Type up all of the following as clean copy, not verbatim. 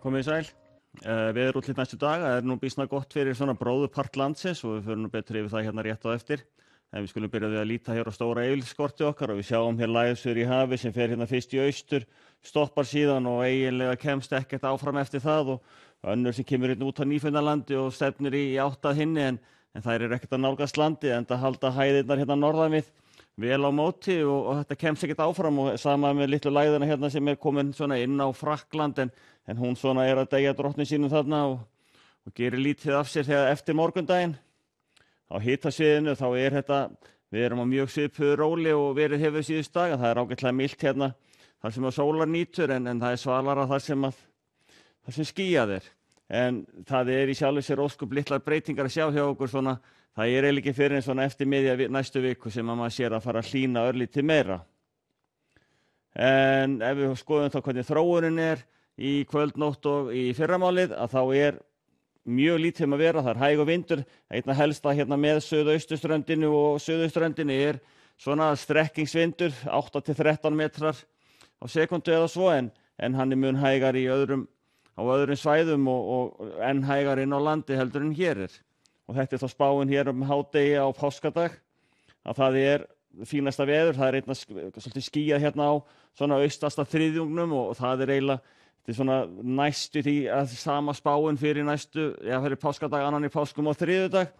Komið þið sæl. Veðurútlit næstu daga nú býsna gott fyrir svona bróðurpart landsins og við förum nú betur yfir það hérna rétt á eftir. En við skulum byrja við að líta hér á stóra Egilsskorti okkar og við sjáum hér lægðsuður í hafi sem fer hérna fyrst í austur, stoppar síðan og eiginlega kemst ekkert áfram eftir það og önnur sem kemur hérna út á Nýfundnalandi og stefnir í átt að hinni en þær eru ekkert að nálgast landi enda halda hæðirnar hérna norðan við vel á móti og þetta kemst ekkert áfram og sama með litlu lægðina hérna sem komin svona inn á Frakkland en hún svona að deyja drottni sínum þarna og gerir lítið af sér þegar eftir morgundaginn. Á hitasviðinu þá þetta, við erum á mjög svipuðu róli og verið hefur síðust daga, það ágætlega milt hérna þar sem sólar nýtur en það svalara þar sem skýjað En það í sjálfu sér óskup litlar breytingar að sjá hjá okkur svona, það eiginlega ekki fyrir en svona eftir miðja næstu viku sem maður sér að fara að hlýna örlítið meira. En ef við skoðum þá hvernig þróunin í kvöld, nótt og í fyrramálið að þá mjög lítið að vera, það hægur vindur, einna helsta hérna með suðausturströndinu og suðausturströndinu svona strekkingsvindur, 8 til 13 metrar á sekundu eða svo en hann mun hægar á öðrum svæðum og enn hægar inn á landi heldur en hér Og þetta þá spáin hér hádegi á páskadag, að það fínasta veður, það einna svolítið skýjað hérna á svona austasta þriðjungnum og það eiginlega svona næstu því að sama spáin fyrir fyrir páskadag, annan í páskum og þriðjudag.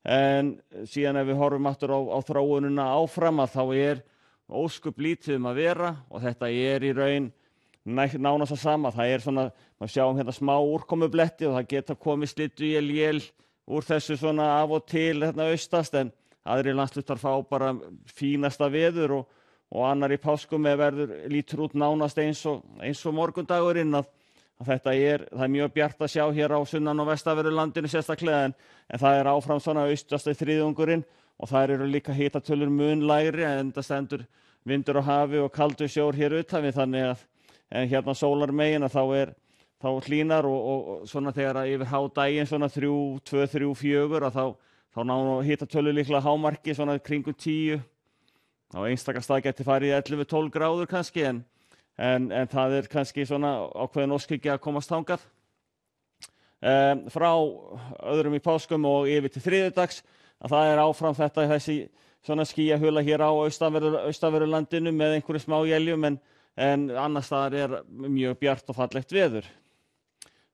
En síðan ef við horfum aftur á þróunina áfram að þá óskup lítið að vera og þetta í raun nánast að sama. Það svona, maður sjáum hérna smá úrkomubletti og það geta komið slydduél úr þessu svona af og til hérna austast en aðrir landshlutar fá bara fínasta veður og annar í páskum lítur út nánast eins og morgundagurinn að þetta það mjög bjart að sjá hér á sunnan- og vestanverðu sérstaklega en það áfram svona austasta þriðjungurinn og þær eru líka hitatölur mun lægri en það stendur vindur á hafi og kaldur sjór hér utan við þannig að en hérna sólarmegin að þá hlýnar og svona þegar yfir hádaginn svona 2, 3, 4 að þá ná hitatölur líklega hámarki svona kringum 10 á einstaka stað geti farið í 11-12 gráður kannski en það kannski svona ákveðin óskhyggja að komast þangað. Frá öðrum í páskum og yfir til þriðjudags að það áfram þessi svona skýjahula hér á austanverðu landinu með einhverju smá éljum en annars staðar mjög bjart og fallegt veður.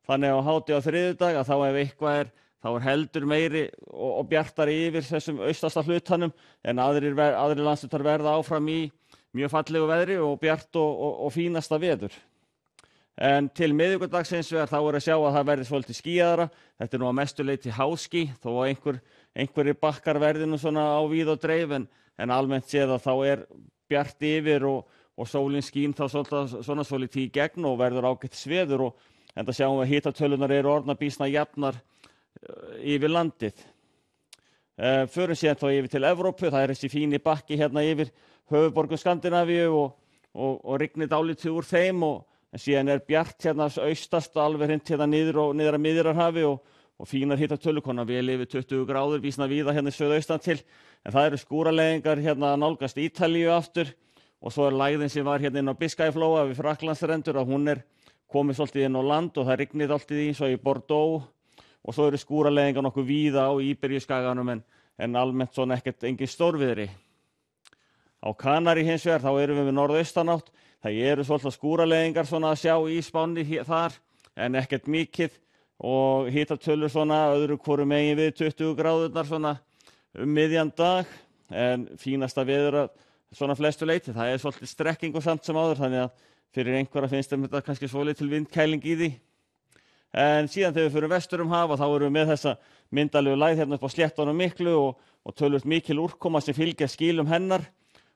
Þannig á hádegi á þriðjudag að þá ef eitthvað þá heldur meiri og bjartari yfir þessum austasta hlutanum en aðrir landshlutar verða áfram í mjög fallegu veðri og bjart og fínasta veður. En til miðvikudagsins þá að sjá að það verði svolítið skýjaðara. Þetta nú að mestu leyti háský þó að einhverjir bakkar verði nú svona á víð og dreif en almennt séð að þá bjart yfir og sólin skín þá svolítið í gegn og verður ágætt sveður og enda sjáum við að hitatölunar orðnar býsna jafnar yfir landið. Förum síðan þá yfir til Evrópu, það þessi fíni bakki hérna yfir höfuðborgum Skandinavíu og rignir dálítið úr þeim en síðan bjart hérna austast alveg hreint hérna niður að Miðjarðarhafi og fínar hitatölur konar vel yfir 20 gráður býsna víða hérna í suðaustan til en það skúraleiðingar hérna að nálgast Ítalíu aftur og svo lægðin sem var hérna inn á Biskajaflóa við Frakklandsstrendur að hún komið svolítið inn á land og það rignir dálítið í svo í Bordeaux og svo skúraleiðingar nokkuð víða á Íberíuskaganum en almennt svona engin stórviðri. Á Kanari hins vegar þá við með norðaustanátt, það svolítið skúraleiðingar svona að sjá í Spáni þar en ekkert mikið og hitatölur svona öðru hvoru megin við 20 gráðurnar svona miðjan dag en fínasta veður svona flestu leyti. Það svolítið strekking og samt sem áður þannig að fyrir einhverja finnst þetta kannski svolítil vindkæling í því. En síðan þegar við fyrir vestur hafa þá við með þessa myndalegu lægð hérna upp á sléttunum miklu og töluvert mikil úrkoma sem fylgja skilum hennar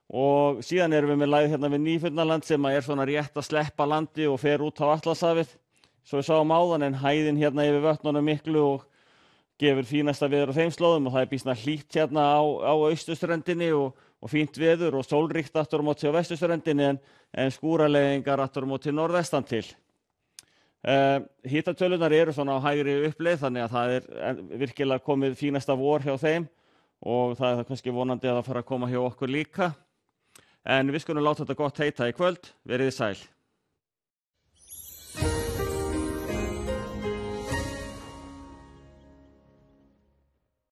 og síðan við með lægð hérna við Nýfundnaland sem svona rétt að sleppa landi og fer út á Atlantshafið. Svo við sáum áðan en hæðin hérna yfir vötnunum miklu og gefur fínasta veður á þeim slóðum og það býsna hlýtt hérna á austurströndinni og fínt veður og sólríkt aftur á móti á vesturströndinni en skúraleiðingar aftur á móti norðvestan til. Hitatölunar svona á hægri uppleið þannig að það virkilega komið fínasta vor hjá þeim og það kannski vonandi að það fara að koma hjá okkur líka. En við skulum láta þetta gott heita í kvöld. Verið sæl.